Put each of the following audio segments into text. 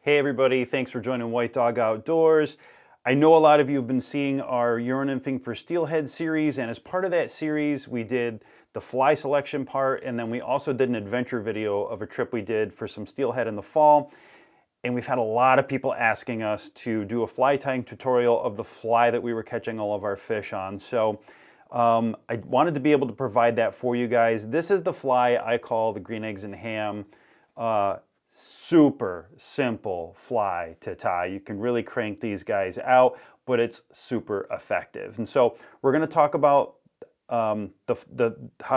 Hey everybody, thanks for joining White Dog Outdoors. I know a lot of you have been seeing our Nymphing for Steelhead series, and as part of that series we did the fly selection part, and then we also did an adventure video of a trip we did for some steelhead in the fall. And we've had a lot of people asking us to do a fly tying tutorial of the fly that we were catching all of our fish on. So I wanted to be able to provide that for you guys. This is the fly I call the green eggs and ham. Super simple fly to tie. You can really crank these guys out, but it's super effective. And so we're going to talk about how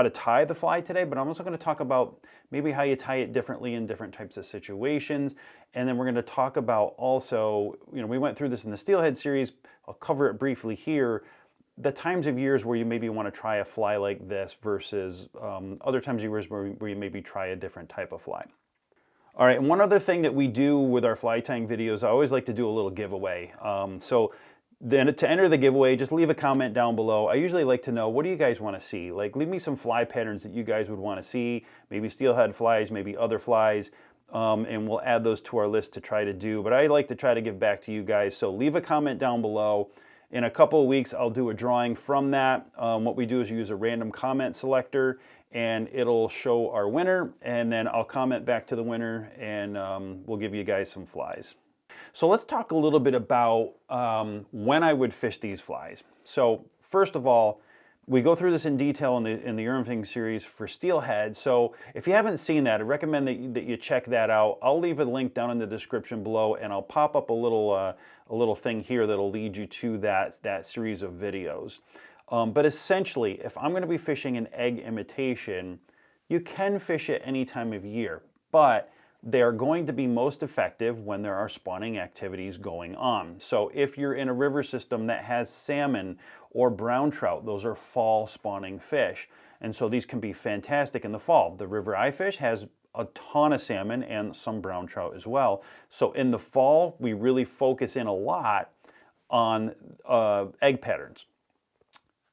to tie the fly today, but I'm also going to talk about maybe how you tie it differently in different types of situations. And then we're going to talk about also, we went through this in the Steelhead series. I'll cover it briefly here. The times of years where you maybe want to try a fly like this versus other times of years where you maybe try a different type of fly. All right, and one other thing that we do with our fly tying videos, I always like to do a little giveaway. So then to enter the giveaway, just leave a comment down below. I usually like to know, what do you guys want to see? Like, leave me some fly patterns that you guys would want to see, maybe steelhead flies, maybe other flies, and we'll add those to our list to try to do. But I like to try to give back to you guys, so leave a comment down below. In a couple of weeks, I'll do a drawing from that. What we do is use a random comment selector, and it'll show our winner, and then I'll comment back to the winner, and we'll give you guys some flies. So let's talk a little bit about when I would fish these flies. So first of all, we go through this in detail in the Nymphing series for steelhead. So if you haven't seen that, I recommend that you check that out. I'll leave a link down in the description below, and I'll pop up a little thing here that'll lead you to that series of videos. But essentially, if I'm going to be fishing an egg imitation, you can fish it any time of year, but they're going to be most effective when there are spawning activities going on. So if you're in a river system that has salmon or brown trout, those are fall spawning fish. And so these can be fantastic in the fall. The river I fish has a ton of salmon and some brown trout as well. So in the fall, we really focus in a lot on egg patterns.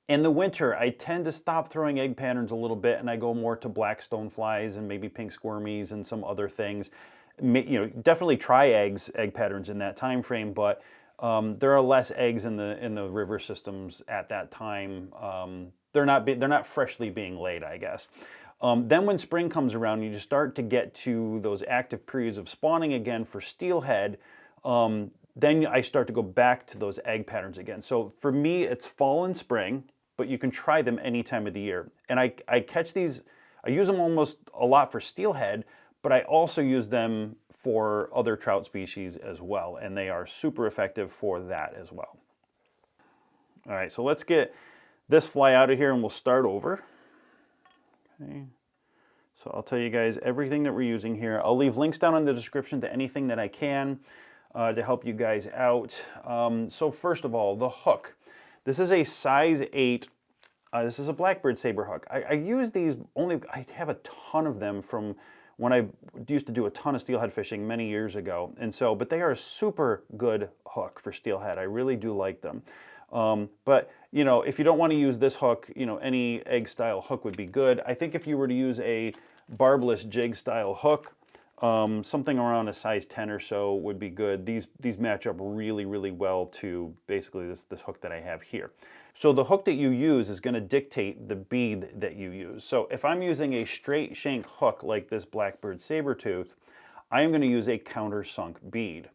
In the winter, I tend to stop throwing egg patterns a little bit, and I go more to black stoneflies and maybe pink squirmies and some other things. Definitely try egg patterns in that time frame, but there are less eggs in the river systems at that time. They're not freshly being laid, I guess. Then when spring comes around, you just start to get to those active periods of spawning again for steelhead. Then I start to go back to those egg patterns again. So for me, it's fall and spring, but you can try them any time of the year. And I catch these, I use them almost a lot for steelhead, but I also use them for other trout species as well. And they are super effective for that as well. All right, so let's get this fly out of here and we'll start over. Okay. So I'll tell you guys everything that we're using here. I'll leave links down in the description to anything that I can to help you guys out. So first of all, the hook. This is a size 8. This is a blackbird saber hook. I use these I have a ton of them from when I used to do a ton of steelhead fishing many years ago. And so, but they are a super good hook for steelhead. I really do like them. But if you don't want to use this hook, any egg style hook would be good. I think if you were to use a barbless jig style hook, something around a size 10 or so would be good. These match up really, really well to basically this hook that I have here. So the hook that you use is going to dictate the bead that you use. So if I'm using a straight shank hook like this blackbird sabertooth, I am going to use a countersunk bead.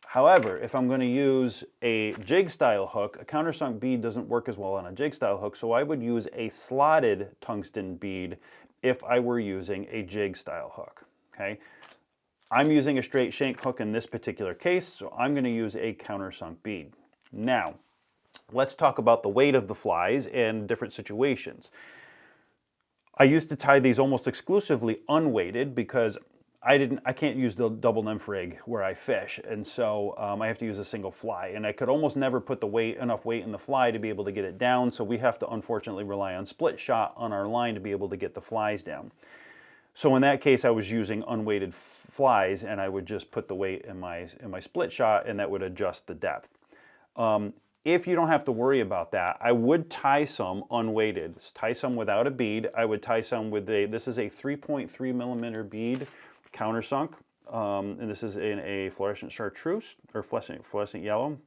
However, if I'm going to use a jig style hook, a countersunk bead doesn't work as well on a jig style hook, so I would use a slotted tungsten bead if I were using a jig style hook. Okay, I'm using a straight shank hook in this particular case, so I'm going to use a countersunk bead. Now, let's talk about the weight of the flies in different situations. I used to tie these almost exclusively unweighted because I can't use the double nymph rig where I fish, and so I have to use a single fly, and I could almost never put enough weight in the fly to be able to get it down, so we have to unfortunately rely on split shot on our line to be able to get the flies down. So in that case, I was using unweighted flies, and I would just put the weight in my split shot, and that would adjust the depth. If you don't have to worry about that, I would tie some unweighted. Tie some without a bead. I would tie some with this is a 3.3 millimeter bead, countersunk. and this is in a fluorescent chartreuse, or fluorescent yellow,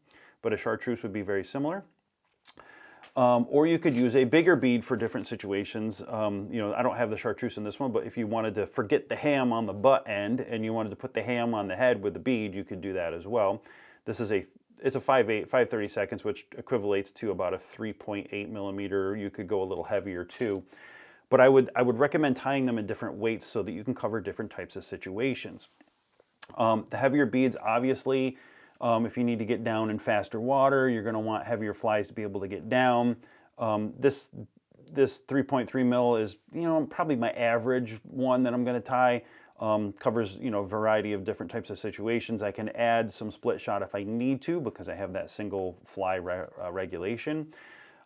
but a chartreuse would be very similar. Or you could use a bigger bead for different situations. You know, I don't have the chartreuse in this one, but if you wanted to forget the ham on the butt end and you wanted to put the ham on the head with the bead, you could do that as well. This is it's a 5/32, which equivalates to about a 3.8 millimeter. You could go a little heavier too. But I would recommend tying them in different weights so that you can cover different types of situations. The heavier beads, obviously, if you need to get down in faster water, you're going to want heavier flies to be able to get down. This 3.3 mil is, you know, probably my average one that I'm going to tie. Covers, you know, a variety of different types of situations. I can add some split shot if I need to because I have that single fly regulation.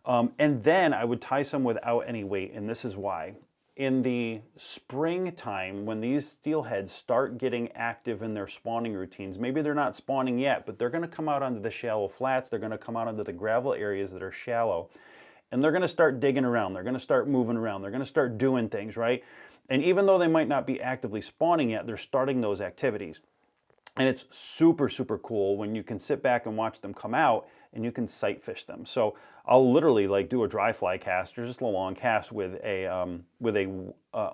And then I would tie some without any weight, and this is why. In the springtime, when these steelheads start getting active in their spawning routines, maybe they're not spawning yet, but they're going to come out onto the shallow flats, they're going to come out onto the gravel areas that are shallow, and they're going to start digging around, they're going to start moving around, they're going to start doing things, right? And even though they might not be actively spawning yet, they're starting those activities. And it's super, super cool when you can sit back and watch them come out and you can sight fish them. So I'll literally like do a dry fly cast or just a long cast with a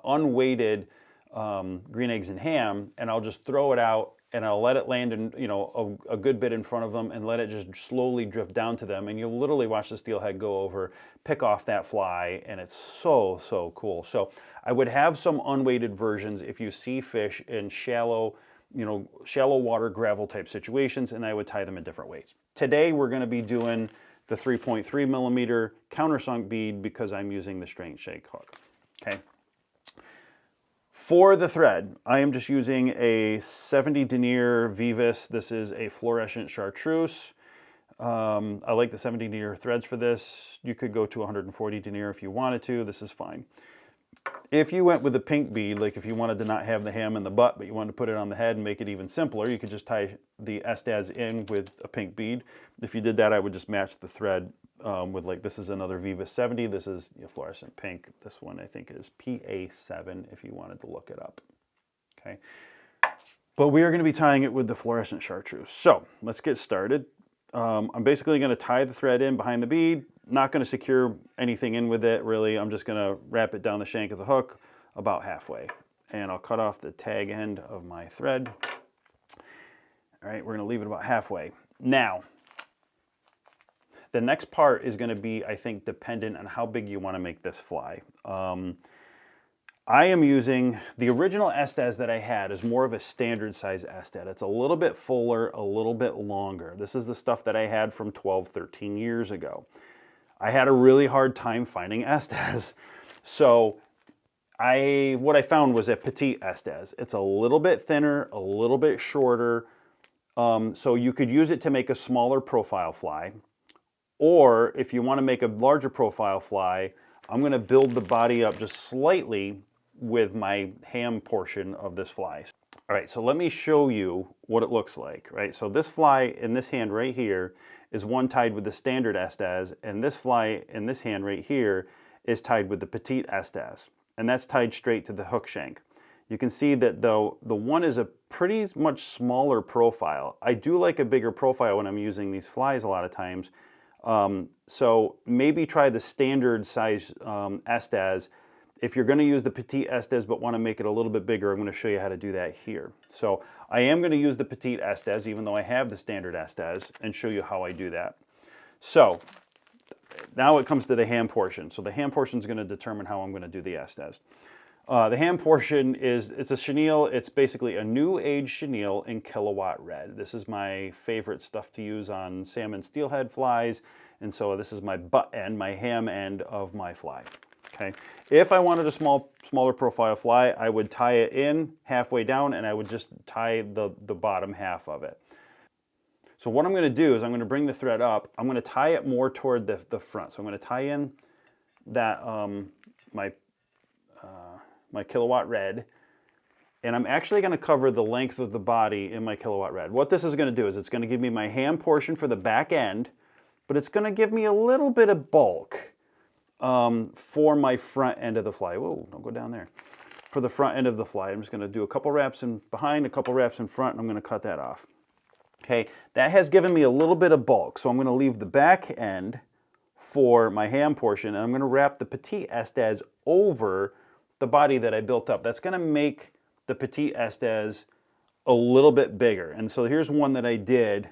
unweighted green eggs and ham, and I'll just throw it out and I'll let it land in, you know, a good bit in front of them and let it just slowly drift down to them. And you'll literally watch the steelhead go over, pick off that fly, and it's so, so cool. So I would have some unweighted versions if you see fish in shallow, you know, shallow water gravel type situations, and I would tie them in different ways. Today we're going to be doing the 3.3 millimeter countersunk bead because I'm using the straight shank hook. Okay. For the thread, I am just using a 70 denier Vivus. This is a fluorescent chartreuse. I like the 70 denier threads for this. You could go to 140 denier if you wanted to. This is fine. If you went with a pink bead, like if you wanted to not have the ham in the butt, but you wanted to put it on the head and make it even simpler, you could just tie the Estes in with a pink bead. If you did that, I would just match the thread with, like, this is another Vivus 70. This is fluorescent pink. This one I think is PA7 if you wanted to look it up. Okay. But we are going to be tying it with the fluorescent chartreuse. So let's get started. I'm basically going to tie the thread in behind the bead. Not going to secure anything in with it, really. I'm just going to wrap it down the shank of the hook about halfway. And I'll cut off the tag end of my thread. All right, we're going to leave it about halfway. Now, the next part is going to be, I think, dependent on how big you want to make this fly. I am using the original Estes that I had is more of a standard size Estes. It's a little bit fuller, a little bit longer. This is the stuff that I had from 12, 13 years ago. I had a really hard time finding Estes. So what I found was a petite Estes. It's a little bit thinner, a little bit shorter. So you could use it to make a smaller profile fly. Or if you want to make a larger profile fly, I'm going to build the body up just slightly with my ham portion of this fly. All right, so let me show you what it looks like, right? So this fly in this hand right here is one tied with the standard Estes, and this fly in this hand right here is tied with the petite Estes, and that's tied straight to the hook shank. You can see that though the one is a pretty much smaller profile. I do like a bigger profile when I'm using these flies a lot of times. So maybe try the standard size Estes. If you're going to use the petite Estes but want to make it a little bit bigger, I'm going to show you how to do that here. So I am going to use the petite Estes even though I have the standard Estes and show you how I do that. So now it comes to the ham portion. So the ham portion is going to determine how I'm going to do the Estes. The ham portion it's a chenille. It's basically a new age chenille in kilowatt red. This is my favorite stuff to use on salmon steelhead flies. And so this is my butt end, my ham end of my fly. Okay. If I wanted a smaller profile fly, I would tie it in halfway down and I would just tie the bottom half of it. So what I'm going to do is I'm going to bring the thread up. I'm going to tie it more toward the front. So I'm going to tie in that my kilowatt red, and I'm actually going to cover the length of the body in my kilowatt red. What this is going to do is it's going to give me my ham portion for the back end, but it's going to give me a little bit of bulk for my front end of the fly. Whoa, don't go down there. for the front end of the fly. I'm just going to do a couple wraps in behind, a couple wraps in front, and I'm going to cut that off. Okay, that has given me a little bit of bulk, so I'm going to leave the back end for my ham portion, and I'm going to wrap the Petite Estes over the body that I built up. That's going to make the Petite Estes a little bit bigger. And so here's one that I did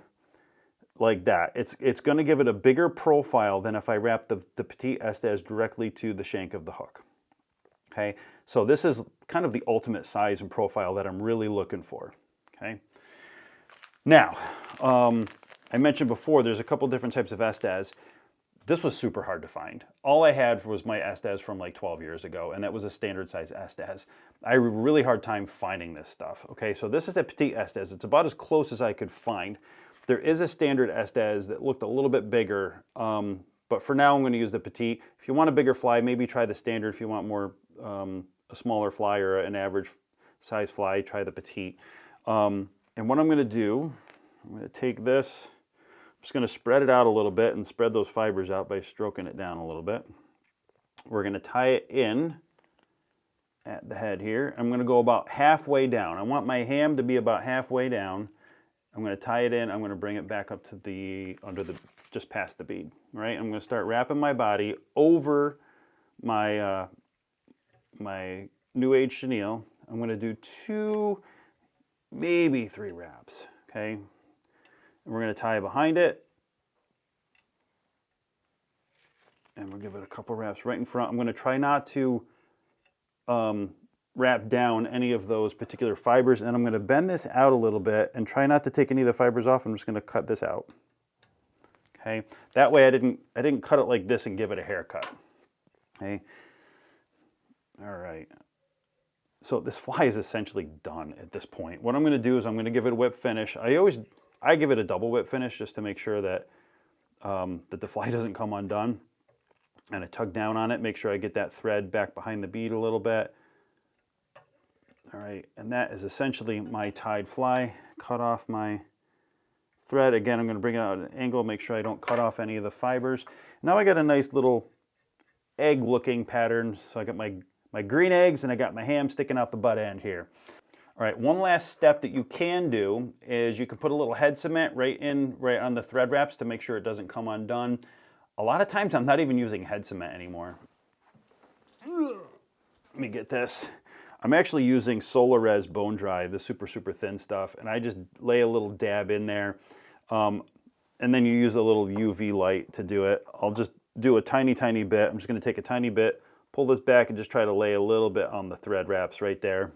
like that. It's going to give it a bigger profile than if I wrap the Petite Estes directly to the shank of the hook. Okay, so this is kind of the ultimate size and profile that I'm really looking for. Okay. Now, I mentioned before, there's a couple different types of Estes. This was super hard to find. All I had was my Estes from like 12 years ago, and that was a standard size Estes. I had a really hard time finding this stuff. Okay, so this is a Petite Estes. It's about as close as I could find. There is a standard Estes that looked a little bit bigger, but for now I'm going to use the Petite. If you want a bigger fly, maybe try the standard. If you want more, a smaller fly or an average size fly, try the Petite. And what I'm going to do, I'm going to take this, I'm just going to spread it out a little bit and spread those fibers out by stroking it down a little bit. We're going to tie it in at the head here. I'm going to go about halfway down. I want my ham to be about halfway down. I'm going to tie it in. I'm going to bring it back up to the, just past the bead, right? I'm going to start wrapping my body over my, my New Age chenille. I'm going to do 2, maybe 3 wraps, okay? And we're going to tie behind it. And we'll give it a couple wraps right in front. I'm going to try not to wrap down any of those particular fibers, and I'm going to bend this out a little bit and try not to take any of the fibers off. I'm just going to cut this out. Okay, that way I didn't cut it like this and give it a haircut. Okay, all right. So this fly is essentially done at this point. What I'm going to do is I'm going to give it a whip finish. I give it a double whip finish just to make sure that that the fly doesn't come undone. And I tug down on it, make sure I get that thread back behind the bead a little bit. All right, and that is essentially my tied fly. Cut off my thread. Again, I'm going to bring it out at an angle, make sure I don't cut off any of the fibers. Now I got a nice little egg-looking pattern. So I got my green eggs and I got my ham sticking out the butt end here. All right, one last step that you can do is you can put a little head cement right on the thread wraps to make sure it doesn't come undone. A lot of times I'm not even using head cement anymore. Let me get this. I'm actually using Solar Res Bone Dry, the super thin stuff, and I just lay a little dab in there. And then you use a little UV light to do it. I'll just do a tiny bit. I'm just going to take a tiny bit, pull this back, and just try to lay a little bit on the thread wraps right there.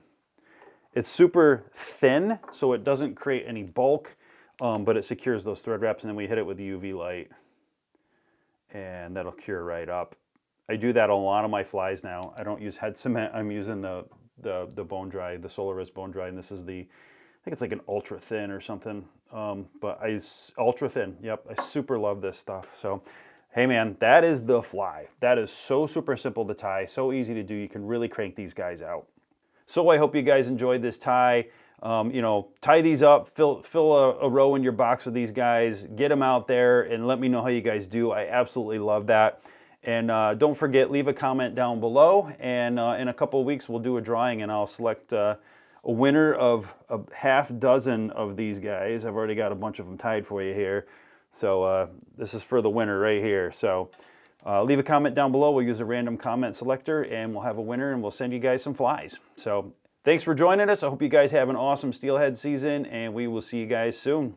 It's super thin, so it doesn't create any bulk, but it secures those thread wraps, and then we hit it with the UV light, and that'll cure right up. I do that on a lot of my flies now. I don't use head cement. I'm using the Bone Dry, the Solar Res Bone Dry, and this is I think it's like an ultra thin or something, but ultra thin, yep, I super love this stuff. So, hey man, that is the fly. That is so super simple to tie, so easy to do. You can really crank these guys out. So I hope you guys enjoyed this tie. You know, tie these up, fill a row in your box with these guys, get them out there, and let me know how you guys do. I absolutely love that. And don't forget, leave a comment down below, and in a couple of weeks we'll do a drawing, and I'll select a winner of a half dozen of these guys. I've already got a bunch of them tied for you here. So this is for the winner right here. So leave a comment down below. We'll use a random comment selector, and we'll have a winner, and we'll send you guys some flies. So thanks for joining us. I hope you guys have an awesome steelhead season, and we will see you guys soon.